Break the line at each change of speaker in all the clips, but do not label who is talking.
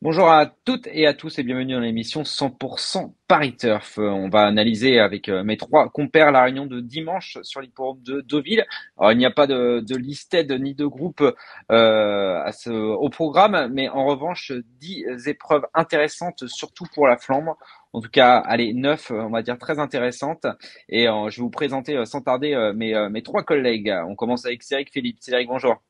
Bonjour à toutes et à tous et bienvenue dans l'émission 100% Paris Turf. On va analyser avec mes trois compères la réunion de dimanche sur l'hippodrome de Deauville. Alors il n'y a pas de listed ni de groupe au programme, mais en revanche 10 épreuves intéressantes, surtout pour la flamme. En tout cas, allez, 9, on va dire très intéressantes. Et je vais vous présenter sans tarder mes trois collègues. On commence avec Cédric Philippe. Cédric, bonjour.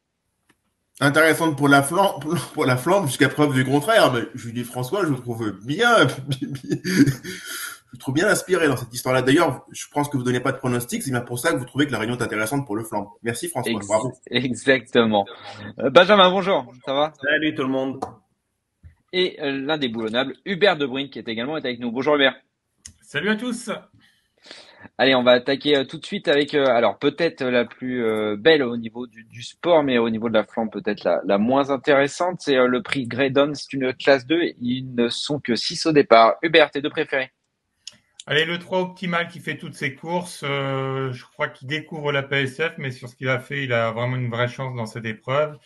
Intéressante pour la flamme, pour la flamme, jusqu'à preuve du contraire. Mais Julie François, je vous trouve bien, je trouve bien inspiré dans cette histoire-là. D'ailleurs, je pense que vous donnez pas de pronostic, c'est bien pour ça que vous trouvez que la réunion est intéressante pour le flanc. Merci François, bravo.
Exactement. Benjamin, bonjour. Ça va?
Salut tout le monde.
Et l'indéboulonnable Hubert De Bruyne qui est également avec nous. Bonjour Hubert.
Salut à tous.
Allez, on va attaquer tout de suite avec alors peut-être la plus belle au niveau du sport, mais au niveau de la flamme peut-être la moins intéressante. C'est le prix Graydon, c'est une classe 2. Ils ne sont que 6 au départ. Hubert, tes deux préférés?
Allez, le 3 Optimal qui fait toutes ses courses, je crois qu'il découvre la PSF, mais sur ce qu'il a fait, il a vraiment une vraie chance dans cette épreuve.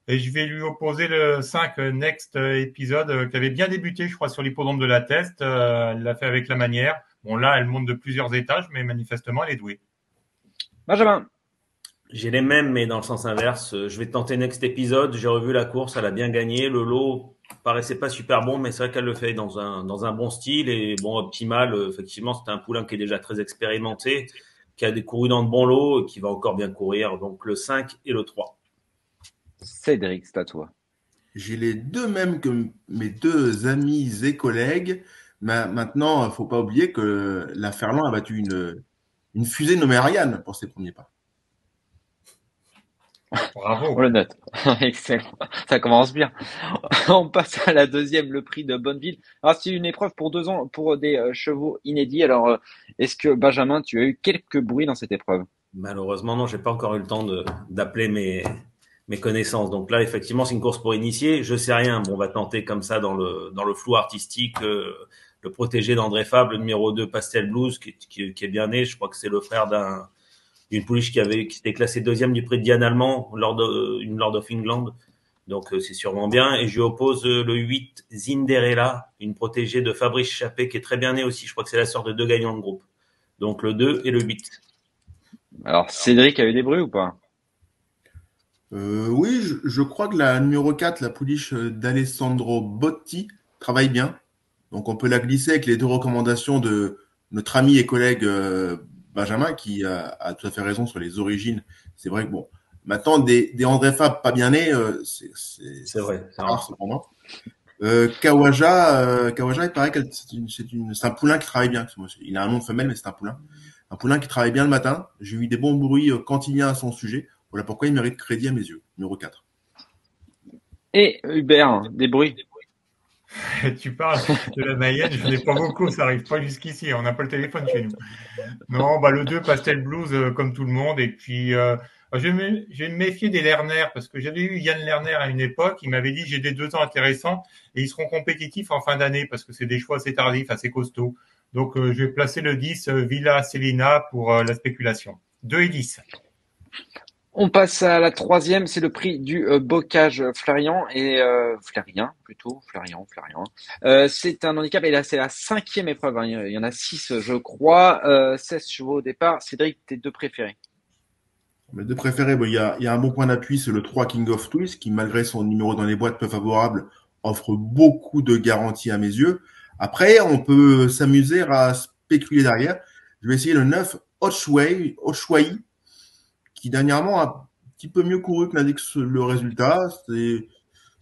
Et je vais lui opposer le 5 Next épisode qui avait bien débuté, je crois, sur l'hippodrome de la Teste. Elle l'a fait avec la manière. Bon, là, elle monte de plusieurs étages, mais manifestement, elle est douée.
Benjamin.
J'ai les mêmes, mais dans le sens inverse. Je vais tenter Next épisode. J'ai revu la course, elle a bien gagné. Le lot paraissait pas super bon, mais c'est vrai qu'elle le fait dans un bon style. Et bon, Optimal, effectivement, c'est un poulain qui est déjà très expérimenté, qui a couru dans de bons lots et qui va encore bien courir. Donc le 5 et le 3.
Cédric, c'est à toi.
J'ai les deux mêmes que mes deux amis et collègues. Mais maintenant, faut pas oublier que la Ferland a battu une fusée nommée Ariane pour ses premiers pas.
On
Bravo.
le note. Excellent. Ça commence bien. On passe à la deuxième, le prix de Bonneville. Alors, c'est une épreuve pour 2 ans pour des chevaux inédits. Alors, est-ce que Benjamin, tu as eu quelques bruits dans cette épreuve?
Malheureusement, non, j'ai pas encore eu le temps d'appeler mes connaissances. Donc là, effectivement, c'est une course pour initier. Je sais rien. Bon, on va tenter comme ça dans le flou artistique, le protégé d'André Fabre, le numéro 2 Pastel Blues, qui est bien né. Je crois que c'est le frère d'une pouliche qui était classée deuxième du prix de Diane Allemand, une Lord of England. Donc, c'est sûrement bien. Et je lui oppose le 8 Zinderella, une protégée de Fabrice Chappé, qui est très bien né aussi. Je crois que c'est la sœur de deux gagnants de groupe. Donc, le 2 et le 8.
Alors, Cédric a eu des bruits ou pas?
Oui, je crois que la numéro 4, la pouliche d'Alessandro Botti, travaille bien. Donc on peut la glisser avec les deux recommandations de notre ami et collègue Benjamin, qui a tout à fait raison sur les origines. C'est vrai que bon, maintenant des André Fab pas bien nés,
C'est vrai.
c'est rare cependant. Kawaja, il paraît que c'est un poulain qui travaille bien. Il a un nom de femelle, mais c'est un poulain. Un poulain qui travaille bien le matin. J'ai eu des bons bruits cantiliens à son sujet. Voilà pourquoi il mérite crédit à mes yeux. Numéro 4.
Et Hubert, des bruits.
Tu parles de la Mayenne, je n'ai pas beaucoup, ça arrive pas jusqu'ici. On n'a pas le téléphone chez nous. Non, bah le 2 Pastel Blues comme tout le monde. Et puis je vais me méfier des Lerner parce que j'avais eu Yann Lerner à une époque. Il m'avait dit j'ai des 2 ans intéressants et ils seront compétitifs en fin d'année parce que c'est des choix assez tardifs, assez costauds. Donc je vais placer le 10 Villa Celina pour la spéculation. 2 et 10.
On passe à la troisième, c'est le prix du bocage Flarian et Flérien plutôt, Flérian. C'est un handicap et là c'est la cinquième épreuve, hein. Il y en a 6 je crois, 16 chevaux au départ. Cédric, tes deux préférés?
Mes deux préférés, bon, il y a un bon point d'appui, c'est le 3 King of Twist, qui malgré son numéro dans les boîtes peu favorable, offre beaucoup de garanties à mes yeux. Après, on peut s'amuser à spéculer derrière. Je vais essayer le 9 Oshwai, qui dernièrement a un petit peu mieux couru que l'indique le résultat.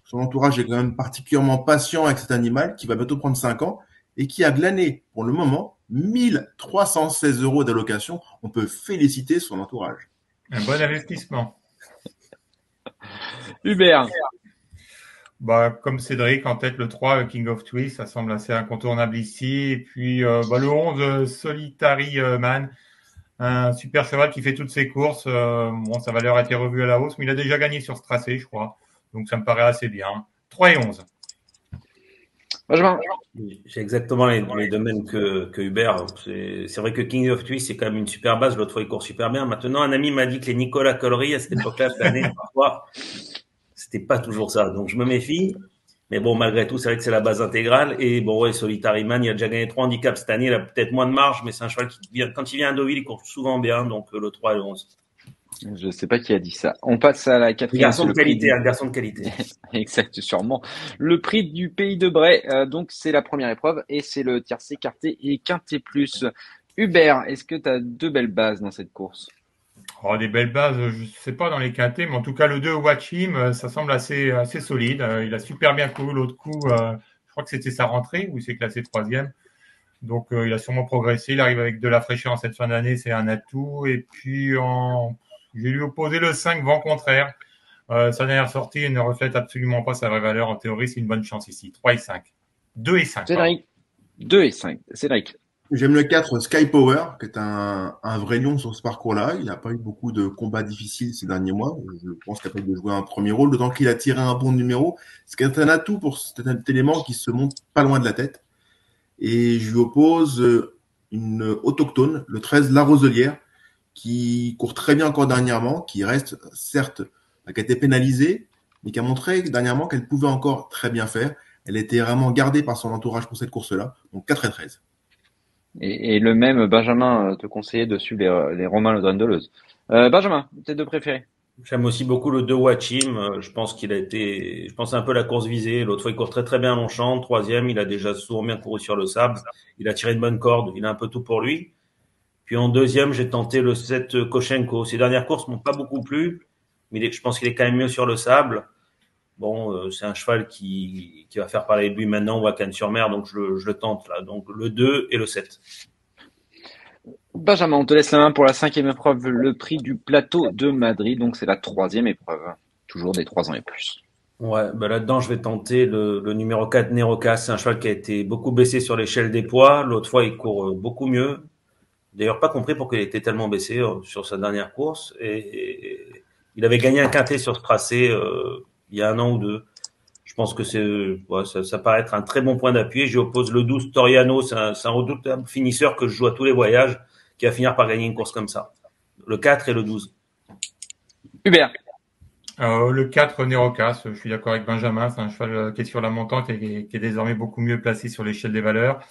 Son entourage est quand même particulièrement patient avec cet animal qui va bientôt prendre 5 ans et qui a glané pour le moment 1316 euros d'allocation. On peut féliciter son entourage.
Un bon investissement.
Hubert.
Bah, comme Cédric, en tête le 3, King of Twist, ça semble assez incontournable ici. Et puis bah, le 11, Solitary Man, un super cheval qui fait toutes ses courses. Bon, sa valeur a été revue à la hausse, mais il a déjà gagné sur ce tracé, je crois. Donc ça me paraît assez bien. 3 et 11.
Benjamin.
J'ai exactement les deux mêmes que Hubert. C'est vrai que King of Twist, c'est quand même une super base. L'autre fois, il court super bien. Maintenant, un ami m'a dit que les Nicolas Collery, à cette époque-là, cette année, parfois, c'était pas toujours ça. Donc, je me méfie. Mais bon, malgré tout, c'est vrai que c'est la base intégrale. Et bon, ouais, Solitary Man, il a déjà gagné 3 handicaps cette année. Il a peut-être moins de marge, mais c'est un cheval quand il vient à Deauville, il court souvent bien. Donc, le 3 et le 11.
Je sais pas qui a dit ça. On passe à la
Un
quatrième.
garçon de qualité, un garçon de qualité.
Exact, sûrement. Le prix du Pays de Bray, donc c'est la première épreuve et c'est le tiercé, quarté et quinté plus. Hubert, est-ce que tu as deux belles bases dans cette course?
Oh, des belles bases, je sais pas dans les quintés, mais en tout cas, le 2 Watch Him, ça semble assez solide. Il a super bien couru l'autre coup. Je crois que c'était sa rentrée où il s'est classé troisième. Donc, il a sûrement progressé. Il arrive avec de la fraîcheur en cette fin d'année, c'est un atout. Et puis, j'ai lui opposé le 5 vent contraire. Sa dernière sortie ne reflète absolument pas sa vraie valeur. En théorie, c'est une bonne chance ici. 3 et 5. 2 et 5.
Cédric, 2 et 5. Cédric.
J'aime le 4 Sky Power, qui est un vrai lion sur ce parcours-là. Il n'a pas eu beaucoup de combats difficiles ces derniers mois. Je pense capable de jouer un premier rôle, d'autant qu'il a tiré un bon numéro. C'est un atout pour cet élément qui se monte pas loin de la tête. Et je lui oppose une autochtone, le 13 La Roselière, qui court très bien encore dernièrement, qui reste, certes, qui a été pénalisée, mais qui a montré dernièrement qu'elle pouvait encore très bien faire. Elle était vraiment gardée par son entourage pour cette course-là. Donc 4 et 13.
Et le même Benjamin te conseillait de suivre les Romains Le Deleuze. Benjamin, tes deux préférés?
J'aime aussi beaucoup le 2 Watchim. Je pense je pense un peu la course visée. L'autre fois, il court très très bien à Longchamp. Troisième, il a déjà souvent bien couru sur le sable. Il a tiré une bonne corde. Il a un peu tout pour lui. Puis en deuxième, j'ai tenté le 7 Koshenko. Ses dernières courses m'ont pas beaucoup plu, mais je pense qu'il est quand même mieux sur le sable. Bon, c'est un cheval qui va faire parler de lui maintenant ou à Cannes-sur-Mer, donc je le tente là. Donc le 2 et le 7.
Benjamin, on te laisse la main pour la cinquième épreuve, le prix du plateau de Madrid. Donc c'est la troisième épreuve. Toujours des 3 ans et plus.
Ouais, bah là-dedans, je vais tenter le numéro 4 Neroka. C'est un cheval qui a été beaucoup baissé sur l'échelle des poids. L'autre fois, il court beaucoup mieux. D'ailleurs, pas compris pourquoi il était tellement baissé sur sa dernière course. Et il avait gagné un quintet sur ce tracé il y a un an ou deux. Je pense que ça paraît être un très bon point d'appui. J'y oppose le 12 Toriano. C'est un redoutable finisseur que je joue à tous les voyages, qui va finir par gagner une course comme ça. Le 4 et le 12.
Hubert.
Le 4 Nérocas, je suis d'accord avec Benjamin, c'est un cheval qui est sur la montante et qui est désormais beaucoup mieux placé sur l'échelle des valeurs.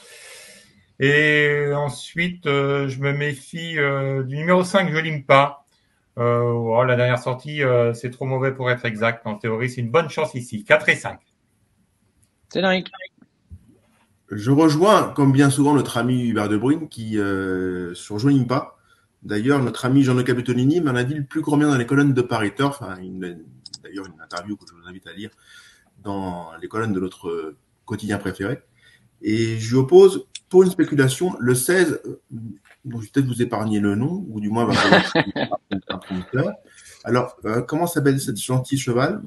Et ensuite, je me méfie du numéro 5, je l'ime pas. La dernière sortie, c'est trop mauvais pour être exact. En théorie, c'est une bonne chance ici. 4 et 5.
Cédric.
Je rejoins, comme bien souvent, notre ami Hubert de Bruyne qui surjoigne pas. D'ailleurs, notre ami Jean-Luc Capitolini m'en a dit le plus grand bien dans les colonnes de Paris Turf. D'ailleurs, une interview que je vous invite à lire dans les colonnes de notre quotidien préféré. Et je lui oppose, pour une spéculation, le 16, dont je vais peut-être vous épargner le nom, ou du moins va falloir un promoteur. Alors, comment s'appelle cette gentille cheval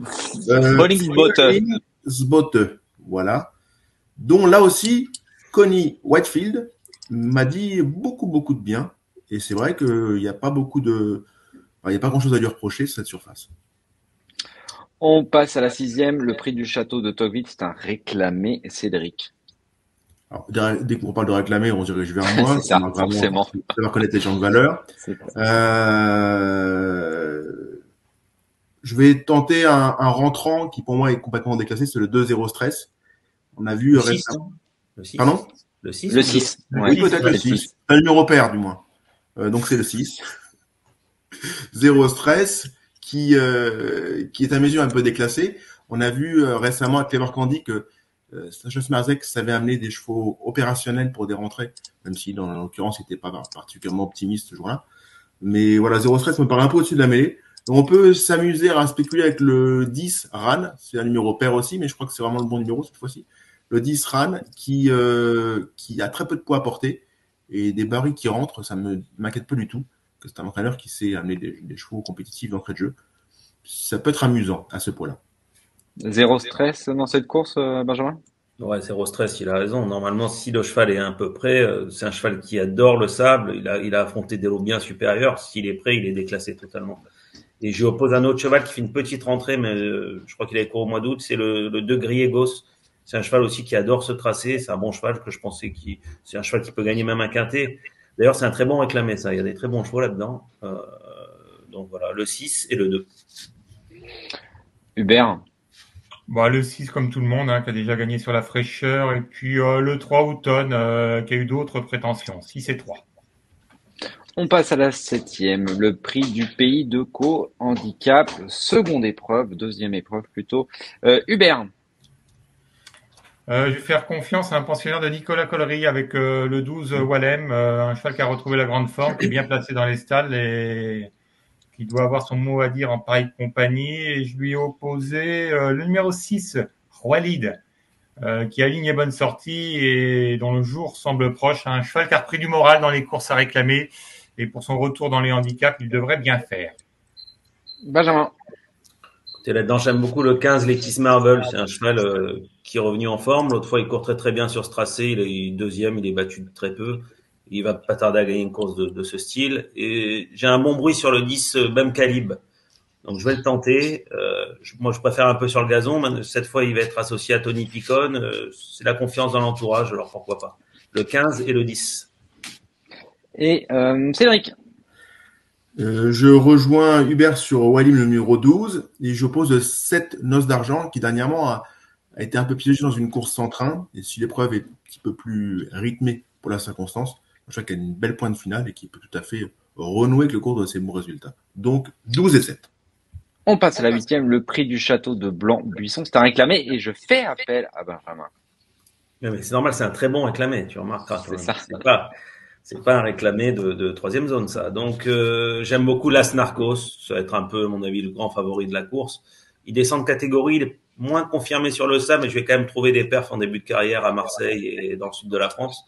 Bollings-Botte. Voilà. Dont là aussi, Connie Whitefield m'a dit beaucoup de bien. Et c'est vrai qu'il n'y a pas il n'y a pas grand chose à lui reprocher sur cette surface.
On passe à la sixième, le prix du château de Tocqueville, c'est un réclamé, Cédric.
Alors, dès qu'on parle de réclamer, on se dirige vers moi.
C'est ça, forcément.
Savoir connaître les gens de valeur. Je vais tenter un rentrant qui pour moi est complètement déclassé, c'est le 2-0 Stress. On a vu récemment.
Le 6.
Pardon?
Le 6.
Le 6.
Oui, peut-être le 6. Un numéro pair, du moins. Donc c'est le 6. 0 Stress, qui est à mes yeux un peu déclassé. On a vu récemment à Clever Candy que Sacha Smarzek savait amener des chevaux opérationnels pour des rentrées, même si dans l'occurrence il n'était pas particulièrement optimiste ce jour-là. Mais voilà, 0 Stress me paraît un peu au-dessus de la mêlée. Donc on peut s'amuser à spéculer avec le 10 Ran, c'est un numéro pair aussi, mais je crois que c'est vraiment le bon numéro cette fois-ci. Le 10 Ran qui a très peu de poids à porter et des barils qui rentrent, ça me m'inquiète pas du tout. Que c'est un entraîneur qui sait amener des chevaux compétitifs d'entrée de jeu. Ça peut être amusant à ce point-là.
0 stress dans cette course, Benjamin?
Ouais, 0 stress, il a raison. Normalement, si le cheval est un peu prêt, c'est un cheval qui adore le sable. Il a affronté des lots bien supérieurs. S'il est prêt, il est déclassé totalement. Et je lui oppose un autre cheval qui fait une petite rentrée, mais je crois qu'il a couru au mois d'août. C'est le 2 Griegos. C'est un cheval aussi qui adore ce tracé. C'est un bon cheval que je pensais c'est un cheval qui peut gagner même un quintet. D'ailleurs, c'est un très bon réclamé, ça. Il y a des très bons chevaux là-dedans. Donc voilà, le 6 et le 2.
Hubert.
Bah, le 6 comme tout le monde, hein, qui a déjà gagné sur la fraîcheur. Et puis le 3 Houghton, qui a eu d'autres prétentions. 6 et 3.
On passe à la septième, le prix du pays de Caux, handicap, seconde épreuve, deuxième épreuve plutôt. Hubert,
Je vais faire confiance à un pensionnaire de Nicolas Collery avec le 12 Wallem, un cheval qui a retrouvé la grande forme, qui est bien placé dans les stalles et qui doit avoir son mot à dire en pareille compagnie. Et je lui ai opposé le numéro 6, Walid, qui aligne les bonnes sorties et dont le jour semble proche. Un cheval qui a repris du moral dans les courses à réclamer. Et pour son retour dans les handicaps, il devrait bien faire.
Benjamin,
Et là-dedans, j'aime beaucoup le 15, Letis Marvel. C'est un cheval qui est revenu en forme. L'autre fois, il court très très bien sur ce tracé. Il est deuxième, il est battu de très peu. Il va pas tarder à gagner une course de ce style. Et j'ai un bon bruit sur le 10, Bem Calib. Donc je vais le tenter. Moi, je préfère un peu sur le gazon. Cette fois, il va être associé à Tony Picon. C'est la confiance dans l'entourage, alors pourquoi pas. Le 15 et le 10.
et Cédric.
Je rejoins Hubert sur Wallim le numéro 12 et j'oppose le 7 Noces d'Argent qui dernièrement a été un peu piégé dans une course sans train. Et si l'épreuve est un petit peu plus rythmée pour la circonstance, je crois qu'elle a une belle pointe finale et qui peut tout à fait renouer avec le cours de ses bons résultats. Donc 12 et 7.
On passe à la huitième, le prix du château de Blanc-Buisson. C'est un réclamé et je fais appel à Benjamin.
Mais c'est normal, c'est un très bon réclamé, tu remarqueras.
C'est ça.
C'est pas un réclamé de troisième zone, ça. Donc, j'aime beaucoup Las Narcos. Ça va être un peu, à mon avis, le grand favori de la course. Il descend de catégorie, il est moins confirmé sur le sable, mais je vais quand même trouver des perfs en début de carrière à Marseille et dans le sud de la France.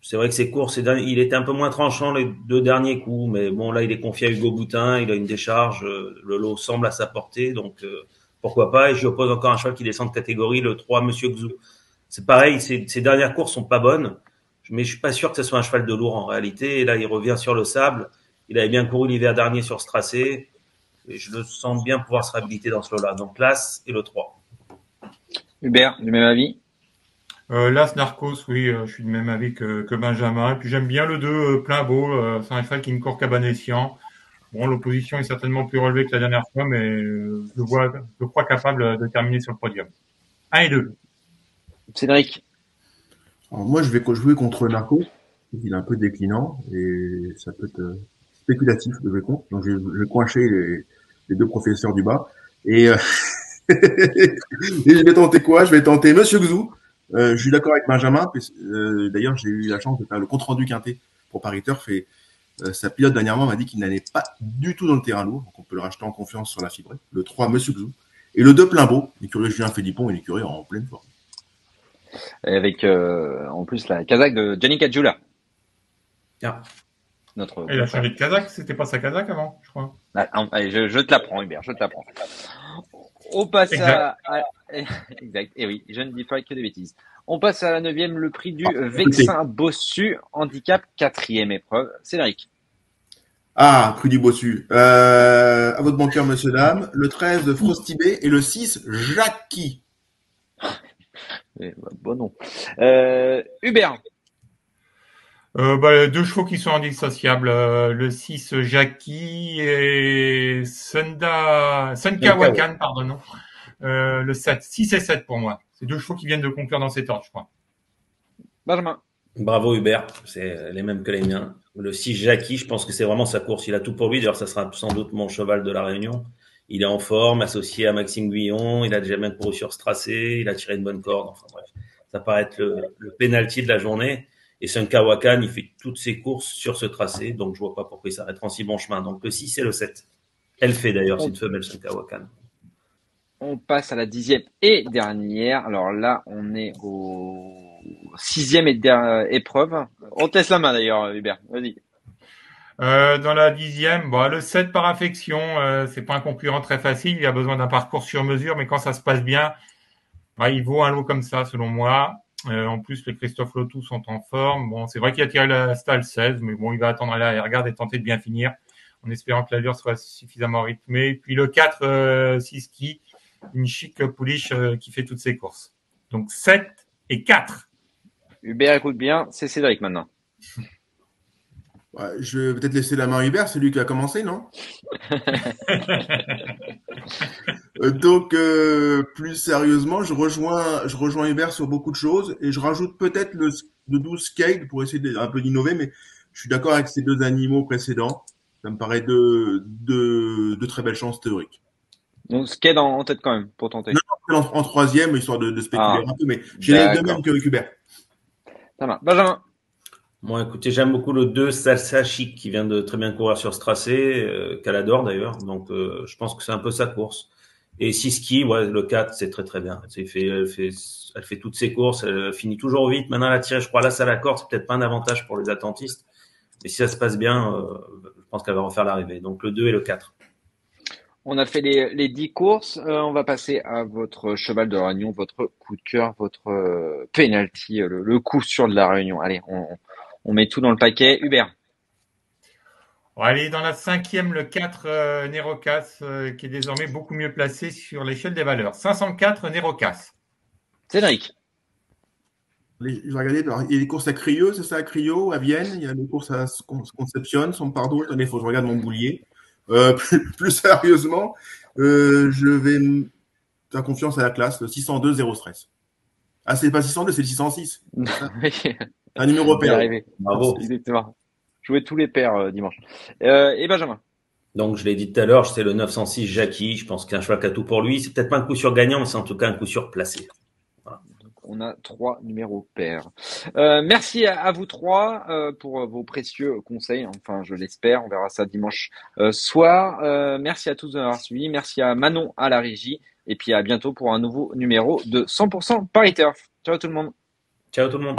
C'est vrai que ses courses, il était un peu moins tranchant les deux derniers coups, mais bon, là, il est confié à Hugo Boutin, il a une décharge, le lot semble à sa portée, donc pourquoi pas. Et j'y oppose encore un cheval qui descend de catégorie, le 3, Monsieur Xou. C'est pareil, ses dernières courses sont pas bonnes, mais je suis pas sûr que ce soit un cheval de lourd en réalité. Et là, il revient sur le sable. Il avait bien couru l'hiver dernier sur ce tracé. Et je le sens bien pouvoir se réhabiliter dans ce lot-là. Donc, l'As et le 3.
Hubert, du même avis?
Las Narcos, oui, je suis du même avis que Benjamin. Et puis j'aime bien le 2, plein beau. C'est un cheval qui ne court qu'à bon escient. Bon, l'opposition est certainement plus relevée que la dernière fois, mais je crois capable de terminer sur le podium. 1 et 2.
Cédric,
Alors moi, je vais jouer contre Narco. Il est un peu déclinant et ça peut être spéculatif de jouer contre. Donc, je vais coincer les deux professeurs du bas. Et, et je vais tenter quoi? Je vais tenter Monsieur Xou. Je suis d'accord avec Benjamin. D'ailleurs, j'ai eu la chance de faire le compte-rendu quinté pour Paris Turf et sa pilote dernièrement m'a dit qu'il n'allait pas du tout dans le terrain lourd. Donc, on peut le racheter en confiance sur la fibrée. Le 3, Monsieur Xou. Et le 2, plein beau. L'écurie Julien Philippon et l'écurie en pleine forme.
avec en plus la Kazakh de Gianni Caggiula.
Ah.
Notre
Il a changé de Kazakh, c'était pas sa Kazakh avant, je crois.
Allez, je te l'apprends, Hubert, je te l'apprends. On passe
Exact.
Exact. Et oui, je ne dis pas que des bêtises. On passe à la neuvième, le prix du Vexin Bossu, handicap, quatrième épreuve. Cédric.
Ah, Cru du Bossu. À votre banquier, monsieur, dame. Le 13, Frostibé et le 6, Jackie.
Bon nom. Hubert.
Deux chevaux qui sont indissociables. Le 6, Jackie et Sunka Wakan, pardon. Le 7, 6 et 7 pour moi. C'est deux chevaux qui viennent de conclure dans cet ordre, je crois.
Benjamin.
Bravo Hubert, c'est les mêmes que les miens. Le 6 Jackie, je pense que c'est vraiment sa course. Il a tout pour lui. D'ailleurs, ça sera sans doute mon cheval de la Réunion. Il est en forme, associé à Maxime Guyon. Il a déjà bien couru sur ce tracé. Il a tiré une bonne corde. Enfin bref, ça paraît être le penalty de la journée. Et Sunka Wakan, il fait toutes ses courses sur ce tracé. Donc, je vois pas pourquoi il s'arrêtera en si bon chemin. Donc, le 6 et le 7. Elle fait d'ailleurs, c'est une femelle Sunka Wakan.
On passe à la dixième et dernière. Alors là, on est au sixième épreuve. On te laisse la main d'ailleurs, Hubert. Vas-y.
Dans la dixième, le 7 par infection, c'est pas un concurrent très facile. Il a besoin d'un parcours sur mesure, mais quand ça se passe bien, il vaut un lot comme ça, selon moi. En plus, les Christophe Lotou sont en forme. Bon, c'est vrai qu'il a tiré la Stahl 16, mais bon, il va attendre la regarde et tenter de bien finir, en espérant que l'allure soit suffisamment rythmée. Puis le 4, Siski, une chic pouliche qui fait toutes ses courses. Donc 7 et 4.
Hubert, écoute bien, c'est Cédric maintenant.
Ouais, je vais peut-être laisser la main à Hubert, c'est lui qui a commencé, non? Donc, plus sérieusement, je rejoins Hubert sur beaucoup de choses et je rajoute peut-être le 12 Skate pour essayer un peu d'innover, mais je suis d'accord avec ces deux animaux précédents. Ça me paraît de très belles chances théoriques.
Donc, Sked en tête quand même, pour tenter.
Non, en troisième, histoire de spéculer un peu, mais j'ai les deux mêmes que Hubert.
Ça va. Benjamin.
Moi, écoutez, j'aime beaucoup le 2 Salsa Chic qui vient de très bien courir sur ce tracé, qu'elle adore d'ailleurs. Donc, je pense que c'est un peu sa course. Et Siski, ouais, le 4, c'est très très bien. Elle fait toutes ses courses, elle finit toujours vite. Maintenant, elle a tiré, je crois, là, ça la corde, c'est peut-être pas un avantage pour les attentistes. Mais si ça se passe bien, je pense qu'elle va refaire l'arrivée. Donc, le 2 et le 4.
On a fait les 10 courses. On va passer à votre cheval de la Réunion, votre coup de cœur, votre penalty, le coup sûr de la Réunion. Allez, on met tout dans le paquet. Hubert.
On va aller dans la 5e, le 4 Nerocas, qui est désormais beaucoup mieux placé sur l'échelle des valeurs. 504 Nerocas.
Cédric.
Je vais regarder. Alors, il y a des courses à Crieux, c'est ça, à Crieux, à Vienne. Il y a des courses à Concepción, pardon. Attendez, il faut que je regarde mon boulier. Plus sérieusement, je vais faire confiance à la classe, le 602 Zéro Stress. Ah, c'est pas 602, c'est le 606. Un numéro pair.
Bravo.
Exactement. Jouer tous les paires dimanche. Et Benjamin.
Donc, je l'ai dit tout à l'heure, c'est le 906 Jackie. Je pense qu'un cheval qui a tout pour lui. C'est peut-être pas un coup sûr gagnant, mais c'est en tout cas un coup sûr placé. Voilà.
Donc, on a 3 numéros pairs. Merci à vous 3 pour vos précieux conseils. Enfin, je l'espère. On verra ça dimanche soir. Merci à tous d'avoir suivi. Merci à Manon à la régie. Et puis à bientôt pour un nouveau numéro de 100% Paris Turf. Ciao tout le monde.
Ciao tout le monde.